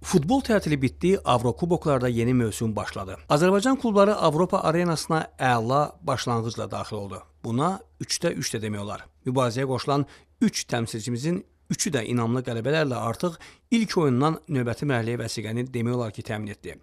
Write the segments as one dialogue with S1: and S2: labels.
S1: Futbol tətili bitdi, Avrokuboklarda yeni mövsüm başladı. Azərbaycan klubları Avropa arenasına əla başlanğıcla daxil oldu. Buna 3-də 3 də demək olar. Mübarizəyə qoşulan 3 təmsilçimizin 3-ü də inamlı qələbələrlə artıq ilk oyundan növbəti mərhələyə vəsiqəni demək olar ki, təmin etdi.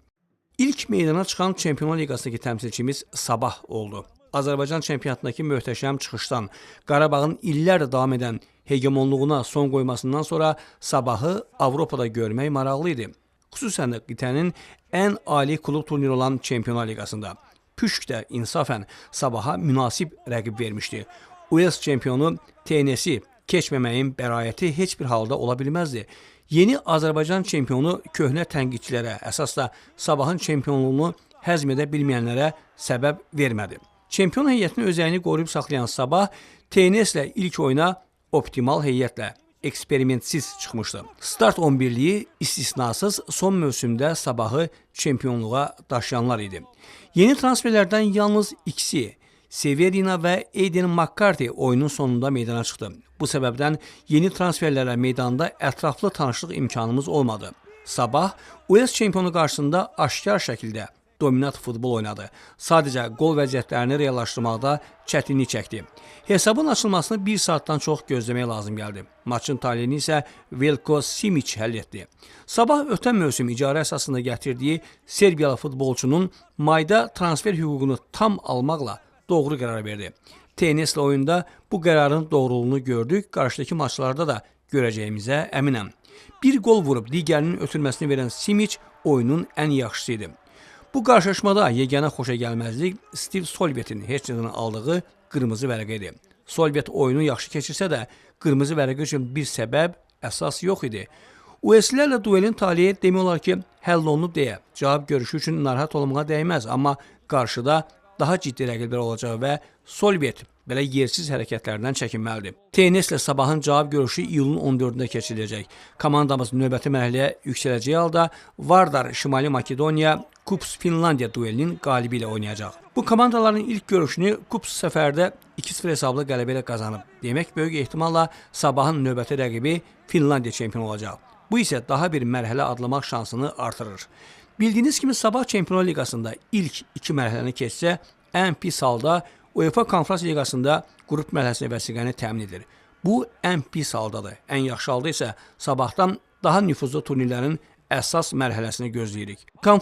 S1: İlk meydana çıxan Çempionlar Liqasındakı təmsilçimiz Sabah oldu. Azərbaycan çempionatındakı möhtəşəm çıxışdan, Qarabağın illərlə davam edən hegemonluğuna son qoymasından sonra Sabahı Avropada görmək maraqlı idi. Xüsusən də qitənin ən ali klub turniri olan Çempionlar Liqasında. Püşk də insafən Sabaha münasib rəqib vermişdi. US çempionu TNS-i keçməməyin bəraəti heç bir halda ola bilməzdi. Yeni Azərbaycan çempionu köhnə tənqidçilərə, əsas da Sabahın çempionluğunu həzm edə bilməyənlərə səbəb vermədi. Çempion heyətini özəyini qoruyub saxlayan Sabah TNS ilə ilk oyuna optimal heyətlə, eksperimentsiz çıxmışdı. Start 11-liyi istisnasız son mövsümdə Sabahı çempionluğa daşıyanlar idi. Yeni transferlərdən yalnız ikisi, Severina və Aiden McCarthy oyunun sonunda meydana çıxdı. Bu səbəbdən yeni transferlərlə meydanda ətraflı tanışlıq imkanımız olmadı. Sabah US çempionu qarşısında aşkar şəkildə dominant futbol oynadı. Sadəcə qol vəziyyətlərini reallaşdırmaqda çətinlik çəkdi. Hesabın açılmasını 1 saatdan çox gözləmək lazım gəldi. Maçın taleyini isə Veljko Simić həll etdi. Sabah ötən mövsüm icarə əsasında gətirdiyi Serbiyalı futbolçunun mayda transfer hüququnu tam almaqla doğru qərar verdi. TNS-lə oyunda bu qərarın doğruluğunu gördük, qarşıdakı maçlarda da görəcəyimizə əminəm. Bir qol vurub digərinin ötürməsini verən Simić oyunun ən yaxşısı idi. Bu qarşılaşmada yeganə xoşagəlməzlik Steve Solvetin heç nədən aldığı qırmızı vərəq idi. Solvet oyunu yaxşı keçirsə də qırmızı vərəq üçün bir səbəb, əsas yox idi. US-lərlə duelin taliyi demək olar ki, həll olunub deyə cavab görüşü üçün narahat olmağa dəyməz, amma qarşıda daha ciddi rəqiblər olacaq və Solvet belə yersiz hərəkətlərdən çəkinməlidir. TNS ilə Sabahın cavab görüşü iyulun 14-də keçiriləcək. Komandamız növbəti mərhələyə yüksələcəyi halda Vardar Şimali Makedoniya Kups Finlandiya duelinin qalibi ilə oynayacaq. Bu komandaların ilk görüşünü Kups səfərdə 2-0 hesablı qələbə ilə qazanıb. Demək böyük ehtimalla Sabahın növbəti rəqibi Finlandiya çempionu olacaq. Bu isə daha bir mərhələ adlamaq şansını artırır. Bildiyiniz kimi Sabah Çempionlar Liqasında ilk 2 mərhələni keçsə, ən pis halda UEFA Konfrans Liqasında qrup mərhələsinə vəsiqəni təmin edir. Bu ən pis haldadır. Ən yaxşı halda isə Sabahdan daha nüfuzlu turnirlərin əsas mərhələsini gözləyirik.